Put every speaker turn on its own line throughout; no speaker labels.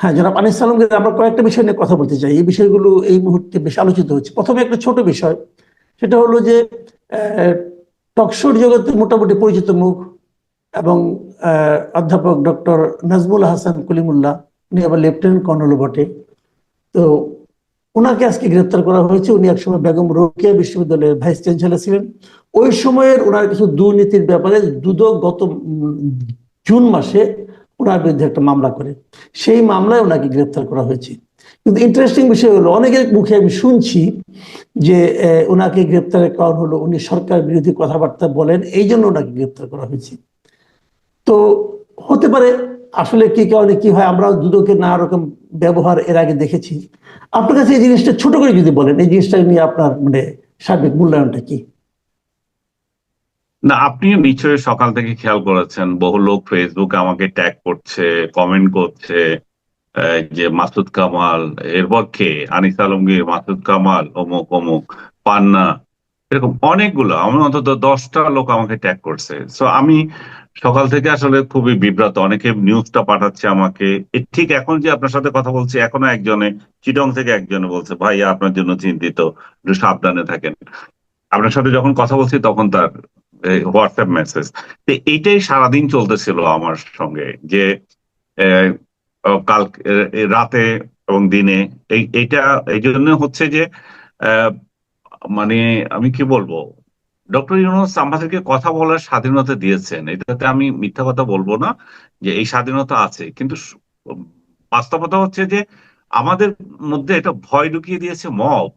হ্যাঁ, জনাব আনিস সালামকে আমরা কয়েকটা বিষয় নিয়ে কথা বলতে চাই। এই বিষয়গুলো এই মুহূর্তে বেশ আলোচিত হচ্ছে। প্রথমে একটা ছোট বিষয়, সেটা হলো যে টকশোর জগতে মোটামুটি পরিচিত মুখ এবং অধ্যাপক ডক্টর নাজমুল হাসান কলিমুল্লাহ, উনি আবার লেফটেন্যান্ট কর্নেল বটে। তো ওনাকে আজকে গ্রেপ্তার করা হয়েছে। উনি একসময় বেগম রোকেয়া বিশ্ববিদ্যালয়ের ভাইস চ্যান্সেলর ছিলেন। ওই সময়ের ওনার কিছু দুর্নীতির ব্যাপারে দুদক গত জুন মাসে ওনার বিরুদ্ধে একটা মামলা করে, সেই মামলায় ওনাকে গ্রেপ্তার করা হয়েছে। কিন্তু ইন্টারেস্টিং বিষয় হলো, অনেকের মুখে আমি শুনছি যে ওনাকে গ্রেপ্তারের কারণ হলো উনি সরকার বিরোধী কথাবার্তা বলেন, এই জন্য ওনাকে গ্রেপ্তার করা হয়েছে। তো হতে পারে, আসলে কি কারণে কি হয়, আমরা দুদকের নানা রকম ব্যবহার এর আগে দেখেছি। আপনার কাছে এই জিনিসটা ছোট করে যদি বলেন, এই জিনিসটা নিয়ে আপনার মানে সার্বিক মূল্যায়নটা কি?
না, আপনিও নিশ্চয়ই সকাল থেকে খেয়াল করেছেন, বহু লোক ফেসবুকে আমাকে ট্যাগ করছে, কমেন্ট করছে, যে মাসুদ কামাল, এরপর কে, আনিস আলমগীর, মাসুদ কামাল, অমুক অমুক, পান্না, এরকম অনেকগুলো, আমার অন্তত 10টা লোক আমাকে ট্যাগ করছে। সো আমি সকাল থেকে আসলে খুবই বিব্রত। অনেকে নিউজটা পাঠাচ্ছে আমাকে। ঠিক এখন যে আপনার সাথে কথা বলছি, এখনো একজনে চিটং থেকে একজনে বলছে, ভাই আপনার জন্য চিন্তিত, একটু সাবধানে থাকেন। আপনার সাথে যখন কথা বলছি তখন তার হোয়াটসঅ্যাপ মেসেজ। তো এইটাই সারাদিন চলতেছিল আমার সঙ্গে, যে আহ, কাল রাতে এবং দিনে এইটা এই জন্য হচ্ছে যে আহ, মানে আমি কি বলবো, ডক্টর ইউনূস আমাদেরকে কথা বলার স্বাধীনতা দিয়েছেন, এটাতে আমি মিথ্যা কথা বলবো না, যে এই স্বাধীনতা আছে। কিন্তু বাস্তবতা হচ্ছে যে আমাদের মধ্যে এটা ভয় ঢুকিয়ে দিয়েছে মব।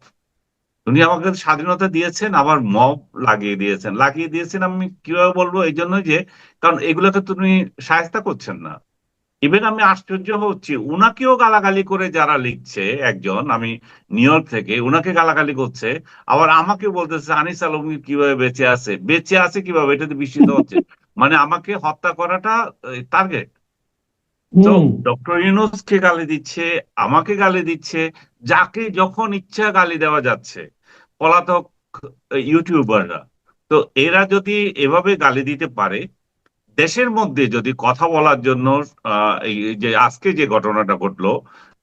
উনি আমাকে স্বাধীনতা দিয়েছেন, আবার মব লাগিয়ে দিয়েছেন আমি কিভাবে বলবো, এই জন্য যে কারণ এগুলোকে তুমি শায়েস্তা করছেন না। ইভেন আমি আশ্চর্য হচ্ছি, উনাকেও গালাগালি করে যারা লিখছে, একজন আমি নিউ ইয়র্ক থেকে, উনাকে গালাগালি করছে, আবার আমাকে বলতেছে আনিস আলমগীর কিভাবে বেঁচে আছে কিভাবে, এটাতে বিস্মিত হচ্ছে। মানে আমাকে হত্যা করাটা টার্গেট। তো
হুম।
ডক্টর ইউনূসকে গালি দিচ্ছে, আমাকে গালি দিচ্ছে, যাকে যখন ইচ্ছা গালি দেওয়া যাচ্ছে, পলাতক ইউটিউবাররা। তো এরা যদি এভাবে গালি দিতে পারে, দেশের মধ্যে যদি কথা বলার জন্য এই যে আজকে যে ঘটনাটা ঘটলো,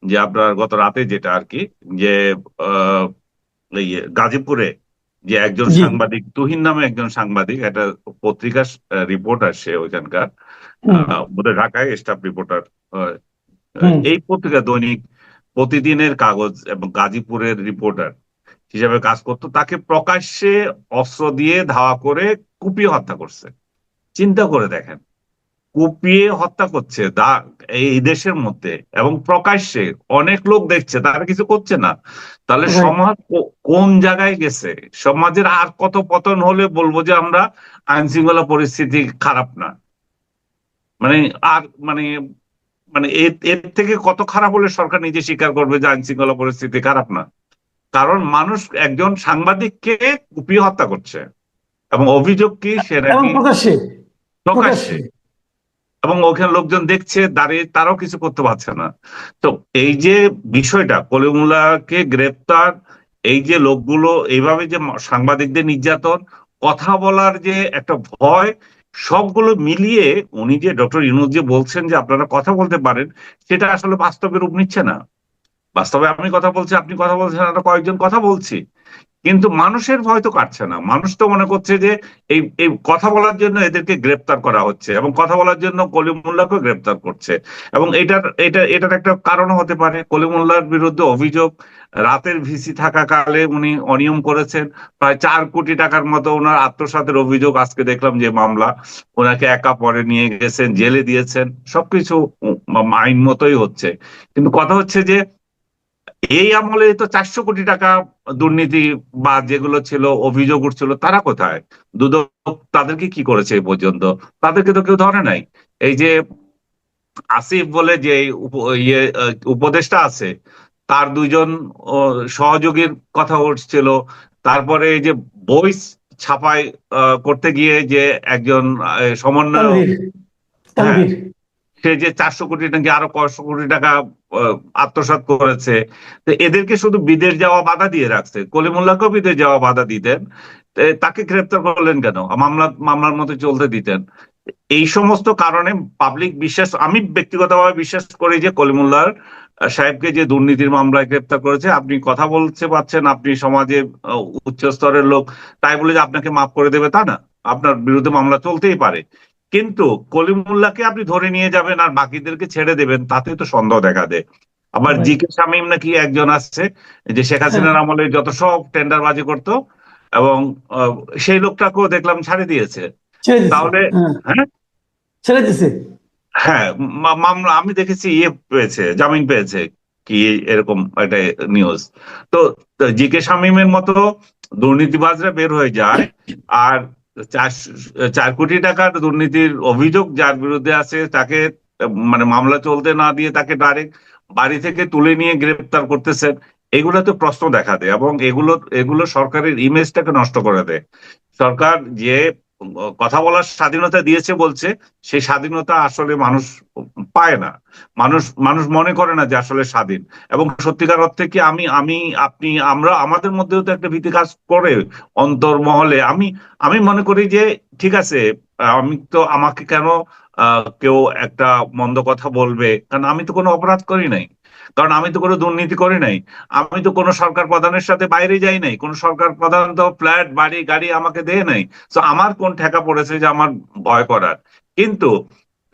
যে আপনার গত রাতে যেটা আর কি, যে আহ, এই গাজীপুরে যে একজন
জি।
সাংবাদিক, তুহিন নামে একজন সাংবাদিক, একটা পত্রিকার রিপোর্টার, সে ওইখানকার
হুম।
বোধহয় ঢাকায় স্টাফ রিপোর্টার,
হুম।
এই পত্রিকা দৈনিক প্রতিদিনের কাগজ এবং গাজীপুরের রিপোর্টার হিসেবে কাজ করতো, তাকে প্রকাশ্যে অস্ত্র দিয়ে ধাওয়া করে কুপিয়ে হত্যা করছে। চিন্তা করে দেখেন, কুপিয়ে হত্যা করছে এই দেশের মধ্যে, এবং প্রকাশ্যে অনেক লোক দেখছে, তারা কিছু করছে না। তাহলে
রাইট।
সমাজ কোন জায়গায় গেছে? সমাজের আর কত পতন হলে বলবো যে আমরা আইন শৃঙ্খলা পরিস্থিতি খারাপ না? মানে আর মানে মানে এর এর থেকে কত খারাপ হলে সরকার নিজে স্বীকার করবে যে আইন শৃঙ্খলা পরিস্থিতি খারাপ না? কারণ মানুষ একজন সাংবাদিককে কুপিয়ে হত্যা করছে, এবং অভিযোগ কি, সে
এবং
নাকি
প্রকাশ্যে।
প্রকাশ্যে,
প্রকাশ্যে।
এবং ওখানে লোকজন দেখছে দাঁড়িয়ে, তারাও কিছু করতে পারছে না। তো এই যে বিষয়টা, কলিমুল্লাহকে গ্রেপ্তার, এই যে লোকগুলো এইভাবে যে সাংবাদিকদের নির্যাতন, কথা বলার যে একটা ভয়, সবগুলো মিলিয়ে উনি যে ডক্টর ইউনূস যে বলছেন যে আপনারা কথা বলতে পারেন, সেটা আসলে বাস্তবে রূপ নিচ্ছে না। বাস্তবে আমি কথা বলছি, আপনি কথা বলছেন, আমরা কয়েকজন কথা বলছি, কিন্তু মানুষের ভয় তো কাটছে না। মানুষ তো মনে করছে যে এই এই কথা বলার জন্য এদেরকে গ্রেপ্তার করা হচ্ছে, এবং কথা বলার জন্য কলিমুল্লাহকে গ্রেপ্তার করছে। এবং এটার একটা কারণ হতে পারে, কলিমুল্লাহর বিরুদ্ধে অভিযোগ, রাতের ভিসি থাকাকালে উনি অনিয়ম করেছেন, প্রায় 4 কোটি টাকার মতো ওনার আত্মসাতের অভিযোগ। আজকে দেখলাম যে মামলা, ওনাকে একা পরে নিয়ে গেছেন, জেলে দিয়েছেন, সবকিছু আইন মতোই হচ্ছে। কিন্তু কথা হচ্ছে যে এই আমলে তো 400 কোটি টাকা দুর্নীতি বা যেগুলো ছিল, অভিযোগ উঠছিল, তারা কোথায়? দুদক তাদেরকে কি করেছে এই পর্যন্ত? তাদেরকে তো কেউ ধরে নাই। এই যে আসিফ বলে যে উপদেষ্টা আছে, তার 2জন সহযোগীর কথা উঠছিল। তারপরে এই যে বই ছাপাই করতে গিয়ে যে একজন সমন্বয়ক,
তানভীর।
হ্যাঁ,
তানভীর।
সে যে 400 কোটি নাকি আরো কয়শো কোটি টাকা আত্মসাৎ করেছে। তো এদেরকে শুধু বিদেশ যাওয়া বাধা দিয়ে রাখছে, কলিমুল্লাহকেও বিদেশ যাওয়া বাধা দিতেন। তাকে গ্রেপ্তার করলেন কেন? মামলার মতো চলতে দিতেন। এই সমস্ত কারণে পাবলিক বিশ্বাস, আমি ব্যক্তিগতভাবে বিশ্বাস করি যে কলিমুল্লাহ সাহেবকে যে দুর্নীতির মামলায় গ্রেপ্তার করেছে, আপনি কথা বলতে পারছেন, আপনি সমাজে উচ্চ স্তরের লোক, তাই বলে যে আপনাকে মাফ করে দেবে তা না, আপনার বিরুদ্ধে মামলা চলতেই পারে। কিন্তু কলিমুল্লাহকে আপনি ধরে নিয়ে যাবেন আর বাকিদেরকে ছেড়ে দেবেন, তাতে তো সন্দেহ দেখা দেয়। আবার জি
রাইট।
কে শামীম নাকি একজন আছে যে শেখ
হ্যাঁ,
হাসিনার আমলে যত সব টেন্ডারবাজি করতো, এবং আহ, সেই লোকটাকেও দেখলাম ছাড়ে দিয়েছে।
ছেড়ে দিছে।
তাহলে
হ্যাঁ,
হ্যাঁ,
ছেড়ে দিছে।
হ্যাঁ, মামলা আমি দেখেছি, পেয়েছে, জামিন পেয়েছে, কি এরকম একটা নিউজ। তো জি কে শামীমের মতো দুর্নীতিবাজরা বের হয়ে যায়, আর 4 কোটি টাকার দুর্নীতির অভিযোগ যার বিরুদ্ধে আছে তাকে মানে মামলা চলতে না দিয়ে তাকে ডাইরেক্ট বাড়ি থেকে তুলে নিয়ে গ্রেপ্তার করতেছেন। এগুলো তো প্রশ্ন দেখা দেয়, এবং এগুলো এগুলো সরকারের ইমেজটাকে নষ্ট করে দেয়। সরকার যে কথা বলার স্বাধীনতা দিয়েছে বলছে, সেই স্বাধীনতা আসলে মানুষ পায় না। মানুষ মানুষ মনে করে না যে আসলে স্বাধীন। এবং সত্যিকার অর্থে কি আমি আমি আপনি আমরা আমাদের মধ্যেও তো একটা ভীতি কাজ করে অন্তর্মহলে। আমি আমি মনে করি যে ঠিক আছে, আমি তো আমাকে কেন কেউ একটা মন্দ কথা বলবে, কারণ আমি তো কোনো অপরাধ করি নাই, কারণ আমি তো কোনো দুর্নীতি করি নাই, আমি তো কোনো সরকার প্রধানের সাথে বাইরে যাই নাই, কোনো সরকার প্রধান তো ফ্ল্যাট বাড়ি গাড়ি আমাকে দেয় নাই। তো আমার কোন ঠেকা পড়েছে যে আমার ভয় করার? কিন্তু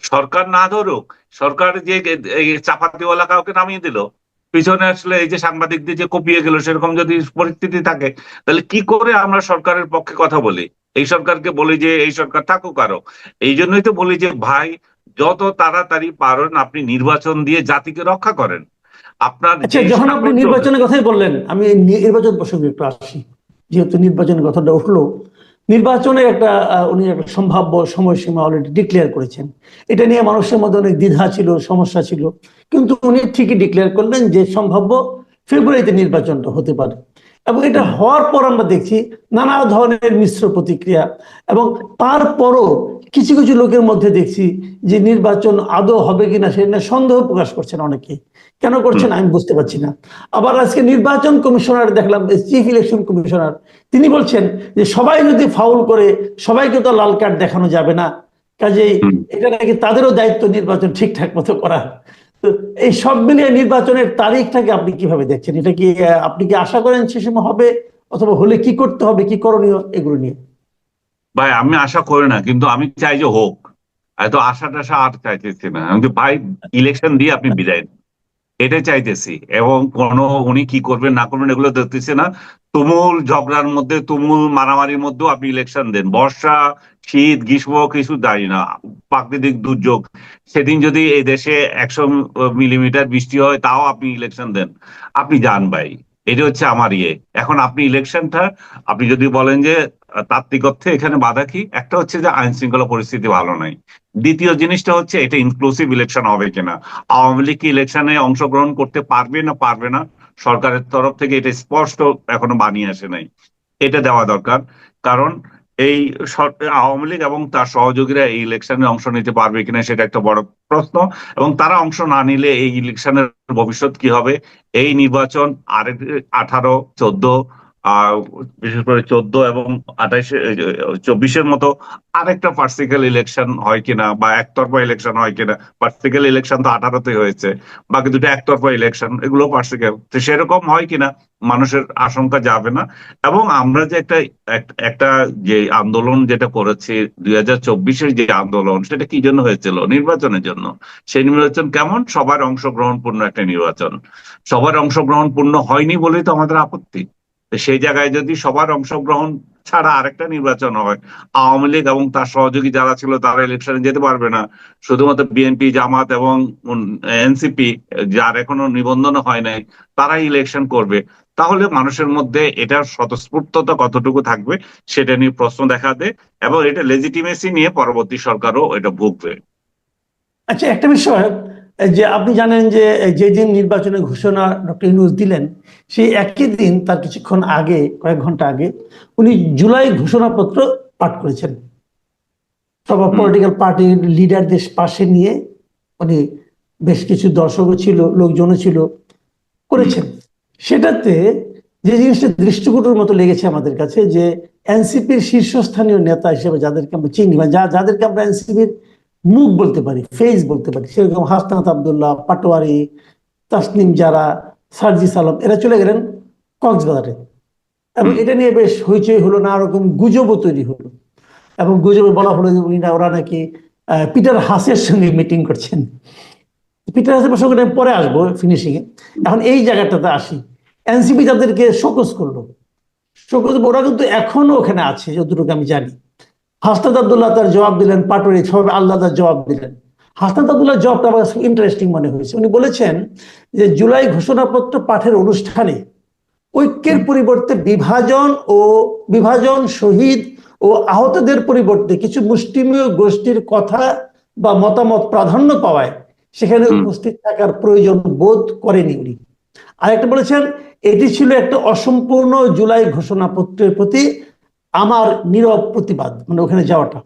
সরকার না ধরুক, সরকার যে এই চাপাতিওয়ালা কাউকে নামিয়ে দিল, পিছনে আসলে এই যে সাংবাদিকদের যে কপিয়ে গেল, সেরকম যদি পরিস্থিতি থাকে, তাহলে কি করে আমরা সরকারের পক্ষে কথা বলি? এই সরকারকে বলি যে এই সরকার থাকুক আরো। এই জন্যই তো বলি যে ভাই, যত তাড়াতাড়ি পারেন আপনি নির্বাচন দিয়ে জাতিকে রক্ষা করেন। আপনার
আচ্ছা,
যে
যখন আপনি
সামর্থ্য,
নির্বাচনের কথাই বললেন, আমি নির্বাচন প্রসঙ্গে একটু আসি। যেহেতু নির্বাচনের কথাটা উঠলো, নির্বাচনের একটা উনি একটা সম্ভাব্য সময়সীমা অলরেডি ডিক্লেয়ার করেছেন। এটা নিয়ে মানুষের মধ্যে অনেক দ্বিধা ছিল, সমস্যা ছিল, কিন্তু উনি ঠিকই ডিক্লেয়ার করলেন যে সম্ভাব্য ফেব্রুয়ারিতে নির্বাচনটা হতে পারে। এবং এটা হওয়ার পর আমরা দেখছি নানা ধরনের মিশ্র প্রতিক্রিয়া, এবং তারপরও কিছু কিছু লোকের মধ্যে দেখছি যে নির্বাচন আদৌ হবে কিনা সে নিয়ে সন্দেহ প্রকাশ করছেন অনেকে। কেন করছেন আমি বুঝতে পারছি না। আবার আজকে নির্বাচন কমিশনার দেখলাম, চিফ ইলেকশন কমিশনার, তিনি বলছেন যে সবাই যদি ফাউল করে সবাইকে তো লাল কার্ড দেখানো যাবে না, কাজেই এটা নাকি তাদেরও দায়িত্ব নির্বাচন ঠিকঠাক মতো করা। তো এই সব মিলিয়ে নির্বাচনের তারিখটাকে আপনি কিভাবে দেখছেন? এটা কি আপনি কি আশা করেন সে সময় হবে, অথবা হলে কি করতে হবে, কি করণীয়, এগুলো নিয়ে?
ভাই আমি আশা করি না, কিন্তু আমি চাই যে হোক। এত আশা টাশা আর চাইতেছি না আমি, ভাই ইলেকশন দিয়ে আপনি বিদায় নিন, এটাই চাইতেছি। এবং উনি কি করবেন না করবেন এগুলো দেখতেছি না। তুমুল ঝগড়ার মধ্যে, তুমুল মারামারির মধ্যেও আপনি ইলেকশন দেন। বর্ষা, শীত, গ্রীষ্ম কিছু দায়ী না, প্রাকৃতিক দুর্যোগ, সেদিন যদি এই দেশে 100 মিলিমিটার বৃষ্টি হয় তাও আপনি ইলেকশন দেন, আপনি যান ভাই। এটা হচ্ছে আমার ইয়ে। এখন আপনি ইলেকশনটা, আপনি যদি বলেন যে তাত্ত্বিক অর্থে এখানে বাধা কি, একটা হচ্ছে যে আইন শৃঙ্খলা পরিস্থিতি ভালো নাই। দ্বিতীয় জিনিসটা হচ্ছে এটা ইনক্লুসিভ ইলেকশন হবে কিনা, আওয়ামী লীগ কি ইলেকশনে অংশগ্রহণ করতে পারবে না পারবে না, সরকারের তরফ থেকে এটা স্পষ্ট এখনো বানিয়ে আসে নাই। এটা দেওয়া দরকার। কারণ এই আওয়ামী লীগ এবং তার সহযোগীরা এই ইলেকশনে অংশ নিতে পারবে কিনা সেটা একটা বড় প্রশ্ন। এবং তারা অংশ না নিলে এই ইলেকশনের ভবিষ্যৎ কি হবে? এই নির্বাচন আরেক 18, 14, বিশেষ করে 14 এবং 28, 24-এর মতো আরেকটা পার্সিক্যাল ইলেকশন হয় কিনা, বা একতরফা ইলেকশন হয় কিনা। পার্সিক্যাল ইলেকশন তো 18-তে হয়েছে, বাকি দুটো একতরফা ইলেকশন, এগুলো পার্সিক্যাল। তো সেরকম হয় কিনা মানুষের আশঙ্কা যাবে না। এবং আমরা যে একটা একটা যে আন্দোলন যেটা করেছি, 2024-এর যে আন্দোলন, সেটা কি জন্য হয়েছিল? নির্বাচনের জন্য। সেই নির্বাচন কেমন? সবার অংশগ্রহণপূর্ণ একটা নির্বাচন। সবার অংশগ্রহণপূর্ণ হয়নি বলেই তো আমাদের আপত্তি। তো সেই জায়গায় যদি সবার অংশগ্রহণ ছাড়া আরেকটা নির্বাচন হয়, আওয়ামী লীগ এবং তার সহযোগী যারা ছিল তারা ইলেকশনে যেতে পারবে না, শুধুমাত্র বিএনপি, জামাত এবং এনসিপি, যার এখনো নিবন্ধন হয় নাই, তারাই ইলেকশন করবে, তাহলে মানুষের মধ্যে এটার স্বতঃস্ফূর্ততা কতটুকু থাকবে সেটা নিয়ে প্রশ্ন দেখা দেয়। এবং এটা লেজিটিমেসি নিয়ে পরবর্তী সরকারও এটা ভুগবে।
আচ্ছা, একটা বিষয়, যে আপনি জানেন যে যেদিন নির্বাচনের ঘোষণা ডক্টর ইউনূস দিলেন, সেই একই দিন তার কিছুক্ষণ আগে, কয়েক ঘন্টা আগে, উনি জুলাই ঘোষণাপত্র পাঠ করেছেন। সব পলিটিক্যাল পার্টির লিডারদের পাশে নিয়ে উনি, বেশ কিছু দর্শকও ছিল, লোকজনও ছিল, করেছেন। সেটাতে যে জিনিসটা দৃষ্টিকটুর মতো লেগেছে আমাদের কাছে, যে এনসিপির শীর্ষস্থানীয় নেতা হিসেবে যাদেরকে আমরা চিনি বা যাদেরকে আমরা এনসিপির মুখ বলতে পারি, ফেস বলতে পারি, সেরকম হাসনাত আব্দুল্লাহ, পাটোয়ারি, তাসনিম জারা, সার্জিস আলম, এরা চলে গেলেন কক্সবাজারে। এবং এটা নিয়ে বেশ হইচই হলো, না রকম গুজবও তৈরি হলো, এবং গুজবে বলা হলো যে ওরা নাকি পিটার হাসের সঙ্গে মিটিং করছেন। পিটার হাসের প্রসঙ্গে আমি পরে আসবো ফিনিশিং এ। এখন এই জায়গাটাতে আসি, এনসিপি যাদেরকে শোকজ করলো, শোকজ ওরা কিন্তু এখনো ওখানে আছে যতটুকু আমি জানি। হাসনাত আব্দুল্লাহ তার জবাব দিলেন, পাটোয়ারি সবাই আলাদা জবাব দিলেন। হাসনাত আব্দুল্লাহ জবাবটা আমার ইন্টারেস্টিং মনে হয়েছে। উনি বলেছেন যে জুলাই ঘোষণাপত্র পাঠের অনুষ্ঠানে ঐক্যের পরিবর্তে বিভাজন, শহীদ ও আহতদের পরিবর্তে কিছু মুষ্টিমেয় গোষ্ঠীর কথা বা মতামত প্রাধান্য পাওয়ায় সেখানে উপস্থিত থাকার প্রয়োজন বোধ করেনি উনি। আরেকটা বলেছেন, এটি ছিল একটা অসম্পূর্ণ জুলাই ঘোষণাপত্রের প্রতি আমার নীরব প্রতিবাদ, মানে ওখানে যাওয়াটা।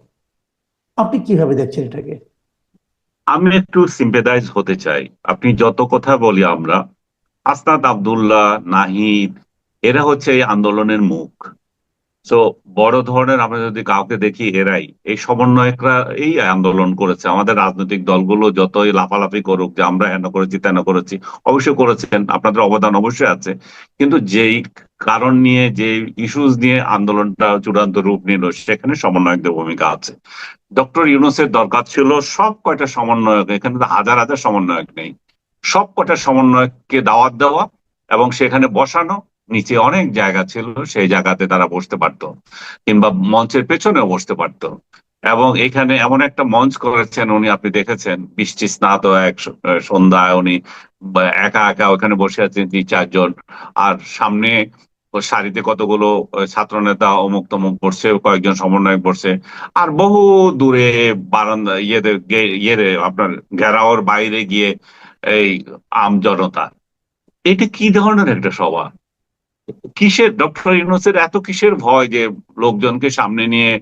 আপনি কিভাবে দেখছেন এটাকে?
আমি একটু সিম্পেথাইজ হতে চাই। আপনি যত কথা বলি আমরা, আসনাদ আব্দুল্লাহ, নাহিদ, এরা হচ্ছে এই আন্দোলনের মুখ। তো বড় ধরনের আমরা যদি কাউকে দেখি, এরাই এই সমন্বয়করা এই আন্দোলন করেছে। আমাদের রাজনৈতিক দলগুলো যতই লাফালাফি করুক যে আমরা হেন করেছি তেন করেছি, অবশ্যই করেছেন, আপনাদের অবদান অবশ্যই আছে, কিন্তু যেই কারণ নিয়ে, যে ইস্যুস নিয়ে আন্দোলনটা চূড়ান্ত রূপ নিল, সেখানে সমন্বয়কদের ভূমিকা আছে। ডক্টর ইউনূসের দরকার ছিল সব কয়টা সমন্বয়ক, এখানে তো হাজার হাজার সমন্বয়ক নেই, সব কয়টা সমন্বয়ককে দাওয়াত দেওয়া এবং সেখানে বসানো। নিচে অনেক জায়গা ছিল, সেই জায়গাতে তারা বসতে পারতো, কিংবা মঞ্চের পেছনেও বসতে পারতো। এবং এখানে এমন একটা মঞ্চ করেছেন উনি, আপনি দেখেছেন, বৃষ্টি স্নাত এক সন্ধ্যায় উনি একা একা ওখানে বসে আছেন 3-4 জন, আর সামনে সারিতে কতগুলো ছাত্র নেতা অমুক তমুক বসছে, কয়েকজন সমন্বয়ক বসছে, আর বহু দূরে বারান্দা ইয়েরে আপনার ঘেরাওর বাইরে গিয়ে এই আম জনতা। এটা কি ধরনের একটা সভা? কিসের ডক্টর ইউনূসের এত কিসের ভয় যে লোকজনকে সামনে নিয়ে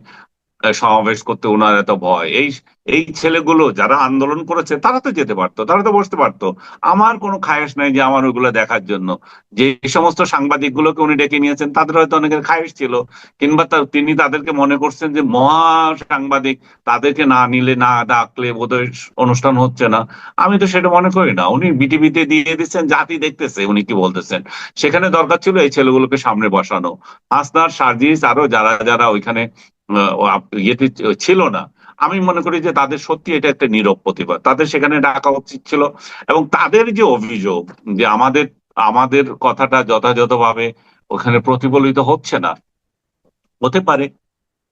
সমাবেশ করতে ওনার এত ভয়? এই এই ছেলেগুলো যারা আন্দোলন করেছে তারা তো যেতে পারতো, তারা তো বসতে পারতো। আমার কোনো খায়েশ নাই যে আমার ওইগুলো দেখার জন্য। যে সমস্ত সাংবাদিক গুলোকে উনি ডেকে নিয়েছেন, তাদের হয়তো অনেকের খায়েশ ছিল, কিংবা তিনি তাদেরকে মনে করছেন যে মহা সাংবাদিক, তাদেরকে না নিলে, না ডাকলে বোধহয় অনুষ্ঠান হচ্ছে না। আমি তো সেটা মনে করি না। উনি বিটিভিতে দিয়ে দিচ্ছেন, জাতি দেখতেছে উনি কি বলতেছেন। সেখানে দরকার ছিল এই ছেলেগুলোকে সামনে বসানো। আসনার, সার্জিস, আরো যারা যারা ওইখানে ইয়েতে ছিল না, আমি মনে করি যে তাদের সত্যি এটা একটা নীরব প্রতিবাদ, তাদের সেখানে ডাকা উচিত ছিল। এবং তাদের যে অভিযোগ যে আমাদের আমাদের কথাটা যথাযথভাবে ওখানে প্রতিফলিত হচ্ছে না, হতে পারে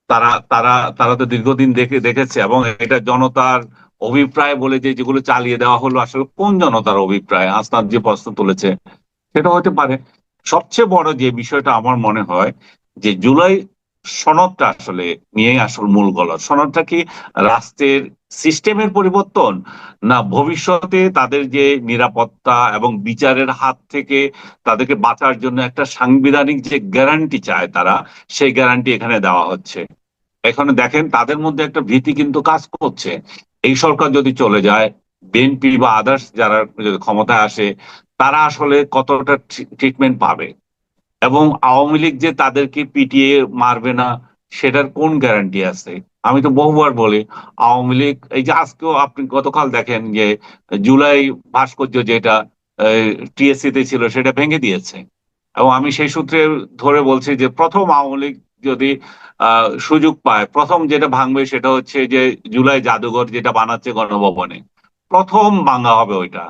তারা তারা তারা তো দীর্ঘদিন দেখেছে, এবং এটা জনতার অভিপ্রায় বলে যে যেগুলো চালিয়ে দেওয়া হলো, আসলে কোন জনতার অভিপ্রায় আসনাদ যে প্রশ্ন তুলেছে, সেটা হতে পারে। সবচেয়ে বড় যে বিষয়টা আমার মনে হয় যে জুলাই সনদটা আসলে নিয়ে আসল মূল গলদ। সনদটা কি রাষ্ট্রের সিস্টেমের পরিবর্তন, না ভবিষ্যতে তাদের যে নিরাপত্তা এবং বিচারের হাত থেকে তাদেরকে বাঁচার জন্য একটা সাংবিধানিক যে গ্যারান্টি চায় তারা, সেই গ্যারান্টি এখানে দেওয়া হচ্ছে? এখানে দেখেন তাদের মধ্যে একটা ভীতি কিন্তু কাজ করছে। এই সরকার যদি চলে যায়, বিএনপি বা আদার্স যারা ক্ষমতায় আসে, তারা আসলে কতটা ট্রিটমেন্ট পাবে, এবং আওয়ামী লীগ যে তাদেরকে পিটিয়ে মারবে না, সেটার কোন গ্যারান্টি আছে? আমি তো বহুবার বলি, আওয়ামী লীগ, এই যে আজকেও আপনি গতকাল দেখেন যে জুলাই ভাস্কর্য যেটা টিএসসি তে ছিল, সেটা ভেঙে দিয়েছে। এবং আমি সেই সূত্রে ধরে বলছি যে প্রথম আওয়ামী লীগ যদি সুযোগ পায়, প্রথম যেটা ভাঙবে সেটা হচ্ছে যে জুলাই জাদুঘর যেটা বানাচ্ছে গণভবনে, প্রথম ভাঙা হবে ওইটা।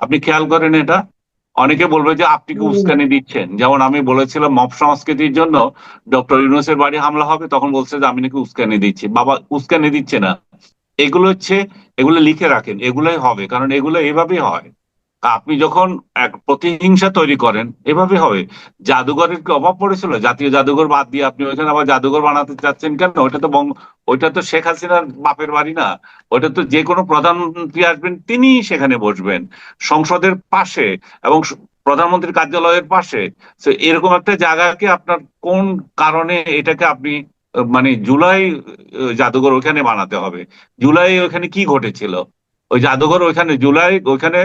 আপনি খেয়াল করেন এটা। অনেকে বলবে যে আপনি কি উস্কানি দিচ্ছেন, যেমন আমি বলেছিলাম মব সংস্কৃতির জন্য ডক্টর ইউনূসের বাড়ি হামলা হবে, তখন বলছে যে আমি নাকি উস্কানি দিচ্ছি। বাবা, উস্কানি দিচ্ছে না, এগুলো হচ্ছে, এগুলো লিখে রাখেন, এগুলোই হবে, কারণ এগুলো এভাবেই হয়। আপনি যখন এক প্রতিহিংসা তৈরি করেন, এভাবে হবে। জাদুঘরের কি অভাব পড়েছিল? জাতীয় জাদুঘর বাদ দিয়ে আপনি ওইখানে আবার জাদুঘর বানাতে চাচ্ছেন কেন? ওইটা তো শেখ হাসিনার বাপের বাড়ি না। ওইটা তো যে কোনো প্রধানমন্ত্রী আসবেন তিনি সেখানে বসবেন, সংসদের পাশে এবং প্রধানমন্ত্রীর কার্যালয়ের পাশে। তো এরকম একটা জায়গাকে আপনার কোন কারণে এটাকে আপনি মানে জুলাই জাদুঘর ওখানে বানাতে হবে? জুলাই ওখানে কি ঘটেছিল? ওই জাদুঘর ওইখানে ওইখানে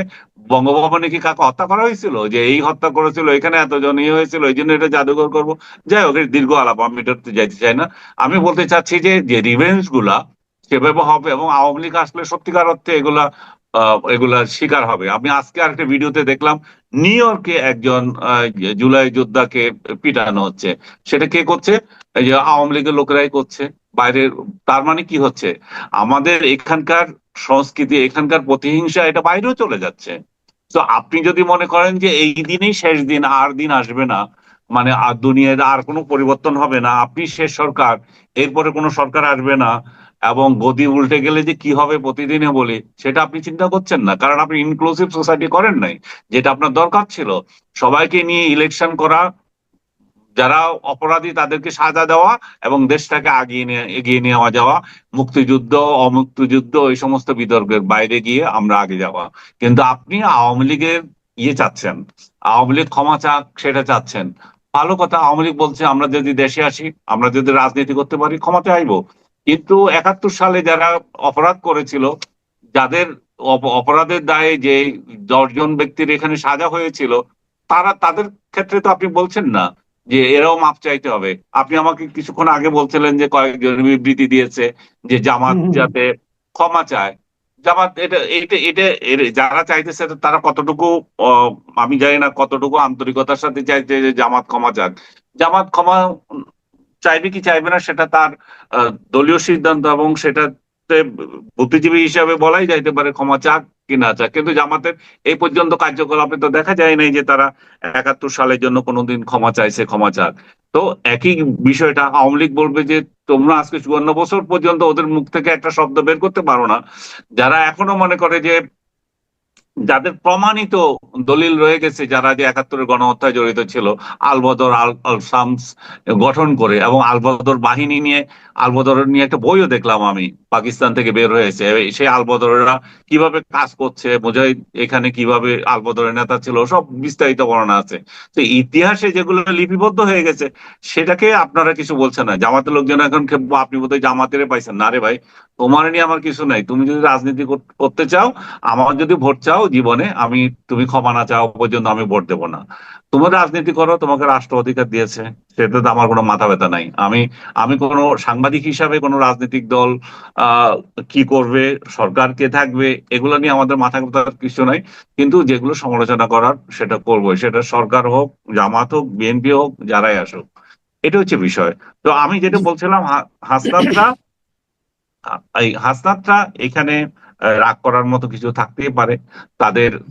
বঙ্গভবনে কি কাকে হত্যা করা হয়েছিল, যে এই হত্যা করেছিল, এখানে এতজন ইয়ে হয়েছিল, এই জন্য এটা জাদুঘর করবো? যাই হোক, এর দীর্ঘ আলাপ, আমি এটাতে যাইতে চাই না। আমি বলতে চাচ্ছি যে যে রিভেঞ্জ গুলা সেভাবে হবে, এবং আওয়ামী লীগ আসলে সত্যিকার অর্থে এগুলার শিকার হবে। আমি আজকে আরেকটা ভিডিওতে দেখলাম নিউ ইয়র্কে একজন জুলাই যোদ্ধাকে পিটানো হচ্ছে। সেটা কে করছে? এই যে আওয়ামী লীগের লোকেরাই করছে বাইরের। তার মানে কি হচ্ছে, আমাদের এখানকার সংস্কৃতি, এখানকার প্রতিহিংসা এটা বাইরেও চলে যাচ্ছে। তো আপনি যদি মনে করেন যে এই দিনই শেষ দিন, আর দিন আসবে না, মানে আর দুনিয়ার আর কোনো পরিবর্তন হবে না, আপনি শেষ সরকার, এরপরে কোনো সরকার আসবে না, এবং গদি উল্টে গেলে যে কি হবে প্রতিদিনে বলি, সেটা আপনি চিন্তা করছেন না, কারণ আপনি ইনক্লুসিভ সোসাইটি করেন নাই, যেটা আপনার দরকার ছিল। সবাইকে নিয়ে ইলেকশন করা, যারা অপরাধী তাদেরকে সাজা দেওয়া, এবং দেশটাকে এগিয়ে নিয়ে যাওয়া, মুক্তিযুদ্ধ অমুক্তিযুদ্ধ এই সমস্ত বিতর্কের বাইরে গিয়ে আমরা আগে যাওয়া। কিন্তু আপনি আওয়ামী লীগের ইয়ে চাচ্ছেন, আওয়ামী লীগ ক্ষমা চাক সেটা চাচ্ছেন। ভালো কথা, আওয়ামী লীগ বলছে আমরা যদি দেশে আসি, আমরা যদি রাজনীতি করতে পারি, ক্ষমতায় আইবো। কিন্তু 71 সালে যারা অপরাধ করেছিল, যাদের অপরাধের দায়ে যে 10 জন ব্যক্তির এখানে সাজা হয়েছিল, তাদের ক্ষেত্রে তো আপনি বলছেন না যে এরাও মাপ চাইতে হবে। আপনি আমাকে কিছুক্ষণ আগে বলছিলেন যে কয়েকজন বিবৃতি দিয়েছে যে জামাত
হুম, হুম, হুম।
যাতে ক্ষমা চায়। জামাত এটা এটা এটা যারা চাইতেছে তারা কতটুকু, আমি জানি না কতটুকু আন্তরিকতার সাথে চাইছে যে জামাত ক্ষমা চাক। জামাত ক্ষমা চাইবে কি চাইবে না সেটা তার দলীয় সিদ্ধান্ত, এবং সেটাতে বুদ্ধিজীবী হিসাবে বলাই যাইতে পারে ক্ষমা চাক কি না চাক। কিন্তু জামাতের এই পর্যন্ত কার্যকলাপে তো দেখা যায় নাই যে তারা 71 সালের জন্য কোনোদিন ক্ষমা চাইছে, ক্ষমা চাক। তো একই বিষয়টা আওয়ামী লীগ বলবে যে তোমরা আজকে 54 বছর পর্যন্ত ওদের মুখ থেকে একটা শব্দ বের করতে পারো না। যারা এখনো মনে করে যে, যাদের প্রমাণিত দলিল রয়ে গেছে, যারা যে 71-এর গণহত্যায় জড়িত ছিল, আলবদর আল শামস গঠন করে, এবং আলবদর বাহিনী নিয়ে, আলবদর নিয়ে একটা বইও দেখলাম আমি, পাকিস্তান থেকে বের হয়েছে। সেই আলবদরেরা কিভাবে কাজ করছে, মুজাহিদ এখানে কিভাবে আলবদরের নেতা ছিল, সব বিস্তারিত বর্ণনা আছে। তো ইতিহাসে যেগুলো লিপিবদ্ধ হয়ে গেছে, সেটাকে আপনারা কিছু বলছেন না। জামাতের লোকজন এখন আপনি বোধহয় জামাতের পাইছেন না। রে ভাই, তোমার নিয়ে আমার কিছু নাই। তুমি যদি রাজনীতি করতে চাও, আমার যদি ভোট চাও জীবনে, তুমি ক্ষমা না চাও পর্যন্ত আমি ভোট দেবো না। তুমি রাজনীতি করো, তোমাকে রাষ্ট্র অধিকার দিয়েছে, সেটাতে আমার কোনো মাথা ব্যথা নাই। আমি কোনো সাংবাদিক হিসাবে কোনো রাজনৈতিক দল কি করবে, সরকার কে থাকবে, এগুলো নিয়ে আমাদের মাথা ব্যথার কিছু নাই। কিন্তু যেগুলো সমালোচনা করার সেটা করবো, সেটা সরকার হোক, জামাত হোক, বিএনপি হোক, যারাই আসুক। এটা হচ্ছে বিষয়। তো আমি যেটা
জি।
বলছিলাম, হাসনাতরা এই হাসনাতরা এখানে রাগ করার মতো কিছু থাকতেই পারে।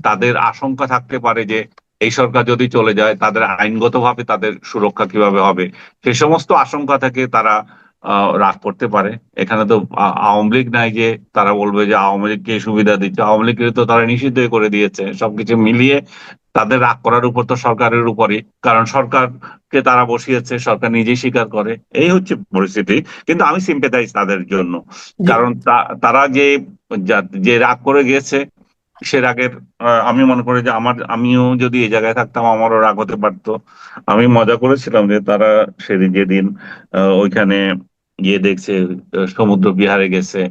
তাদের আশঙ্কা থাকতে পারে যে এই সরকার যদি চলে যায়, তাদের আইনগতভাবে তাদের সুরক্ষা কিভাবে হবে, সে সমস্ত আশঙ্কা থেকে তারা রাগ করতে পারে। এখানে তো আওয়ামী লীগ নাই যে তারা বলবে যে আওয়ামী লীগকে সুবিধা দিচ্ছে। আওয়ামী লীগকে তো তারা নিষিদ্ধ করে দিয়েছে। সবকিছু মিলিয়ে তাদের রাগ করার উপর তো সরকারের উপরই, কারণ সরকারকে তারা বসিয়েছে, সরকার নিজেই স্বীকার করে। এই হচ্ছে পরিস্থিতি। কিন্তু আমি সিম্পেথাইজ তাদের জন্য,
জি।
কারণ তারা যে রাগ করে গেছে, সে রাগের আমি মনে করি যে আমিও যদি এই জায়গায় থাকতাম, আমারও রাগ হতে পারতো। আমি মজা করেছিলাম যে তারা সেদিন যেদিন ওইখানে গিয়ে দেখছে সমুদ্র বিহারে গেছে,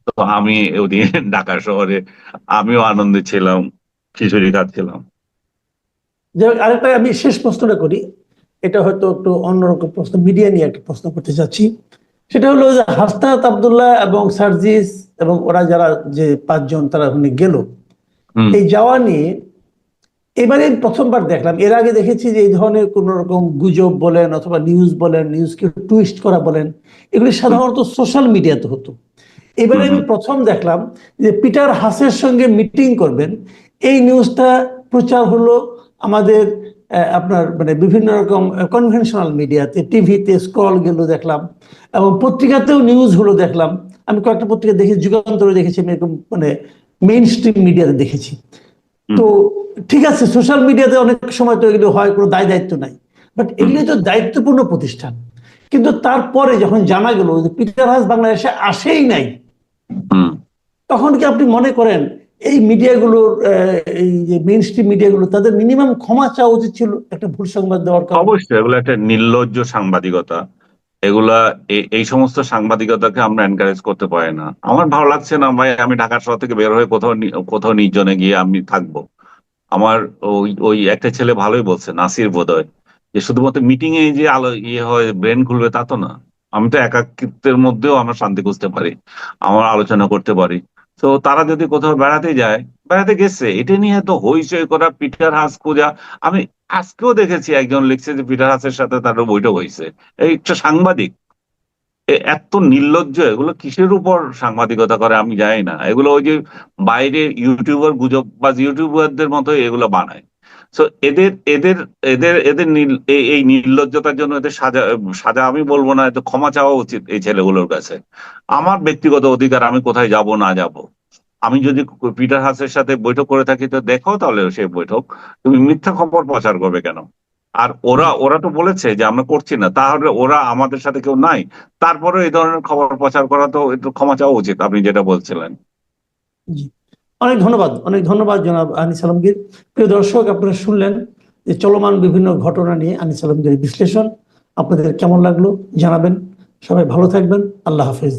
তো আমি ওদিন ঢাকা শহরে আমিও আনন্দে ছিলাম, খিচুড়ি খাচ্ছিলাম।
যাই হোক, আরেকটা আমি শেষ প্রশ্নটা করি। এটা হয়তো একটু অন্যরকম প্রশ্ন, মিডিয়া নিয়ে একটা প্রশ্ন করতে চাচ্ছি। সেটা হলো যে হাসনাত আব্দুল্লাহ এবং সার্জিস এবং ওরা যারা যে 5 জন তারা ওখানে গেল,
হুম।
এই যাওয়া নিয়ে এবারে প্রথমবার দেখলাম। এর আগে দেখেছি যে এই ধরনের কোন রকম গুজব বলেন অথবা নিউজ বলেন, নিউজকে টুইস্ট করা বলেন, এগুলি
হুম।
সাধারণত সোশ্যাল মিডিয়াতে হতো। এবারে
হুম।
আমি
হুম।
প্রথম দেখলাম যে পিটার হাসের সঙ্গে মিটিং করবেন, এই নিউজটা প্রচার হলো আমাদের আপনার মানে বিভিন্ন রকম কনভেনশনাল মিডিয়াতে, টিভিতে স্ক্রল গেল দেখলাম, এবং পত্রিকাতেও নিউজ হলো দেখলাম। আমি কয়েকটা পত্রিকা দেখেছি, যুগান্তরে দেখেছি, আমি এরকম মানে মেইন স্ট্রিম মিডিয়াতে দেখেছি।
হুম।
তো ঠিক আছে, সোশ্যাল মিডিয়াতে অনেক সময় তো এগুলো হয়, কোনো দায় দায়িত্ব নাই, বাট
হুম।
এগুলি তো দায়িত্বপূর্ণ প্রতিষ্ঠান। কিন্তু তারপরে যখন জানা গেল যে পিটার হাস বাংলাদেশে আসেই নাই,
হুম।
তখন কি আপনি মনে করেন এই মিডিয়াগুলোর এই যে মেইন স্ট্রিম মিডিয়াগুলো তাদের মিনিমাম ক্ষমা চাওয়া উচিত ছিল একটা ভুল সংবাদ দেওয়ার কারণে?
অবশ্যই এগুলো একটা নির্লজ্জ সাংবাদিকতা। এগুলা এই সমস্ত সাংবাদিকতাকে আমরা এনকারেজ করতে পারি না। আমার ভালো লাগছে না ভাই, আমি ঢাকা শহর থেকে বের হয়ে কোথাও নির্জনে গিয়ে আমি থাকবো। আমার ওই ওই একটা ছেলে ভালোই বলছে, নাসির বোধহয়, যে শুধুমাত্র মিটিং এ যে আলো ইয়ে হয় ব্রেন খুলবে তা তো না। আমি তো একাকিত্বের মধ্যেও আমরা শান্তি খুঁজতে পারি, আমার আলোচনা করতে পারি। তো তারা যদি কোথাও বেড়াতে যায়, বেড়াতে গেছে, এটা নিয়ে তো হইচই করা, পিটার হাস খোঁজা। আমি আজকেও দেখেছি একজন লিখছে যে পিটার হাসের সাথে তার বৈঠক হয়েছে। এই একটা সাংবাদিক, এত নির্লজ্জ! এগুলো কিসের উপর সাংবাদিকতা করে আমি জানি না। এগুলো ওই যে বাইরে ইউটিউবার গুজব বা ইউটিউবারদের মতো এগুলো বানায়। তো এদের এদের এদের এদের এই নির্লজ্জতার জন্য এদের সাজা সাজা আমি বলবো না, এতে ক্ষমা চাওয়া উচিত এই ছেলেগুলোর কাছে। আমার ব্যক্তিগত অধিকার, আমি কোথায় যাব না যাব। আমি যদি পিটার হাসের সাথে বৈঠক করে থাকি তো দেখো তাহলে সেই বৈঠক। তুমি মিথ্যা খবর প্রচার করবে কেন? আর ওরা
জি
ওরা তো বলেছে যে আমরা করছি না, তাহলে ওরা আমাদের সাথে কেউ নাই? তারপরে এই ধরনের খবর প্রচার করা তো একটু ক্ষমা চাওয়া উচিত, আপনি যেটা বলছিলেন।
জি, অনেক ধন্যবাদ, অনেক ধন্যবাদ জনাব আনিস আলমগীর। প্রিয় দর্শক, আপনারা শুনলেন যে চলমান বিভিন্ন ঘটনা নিয়ে আনিস আলমগীরের বিশ্লেষণ। আপনাদের কেমন লাগলো জানাবেন। সবাই ভালো থাকবেন। আল্লাহ হাফেজ।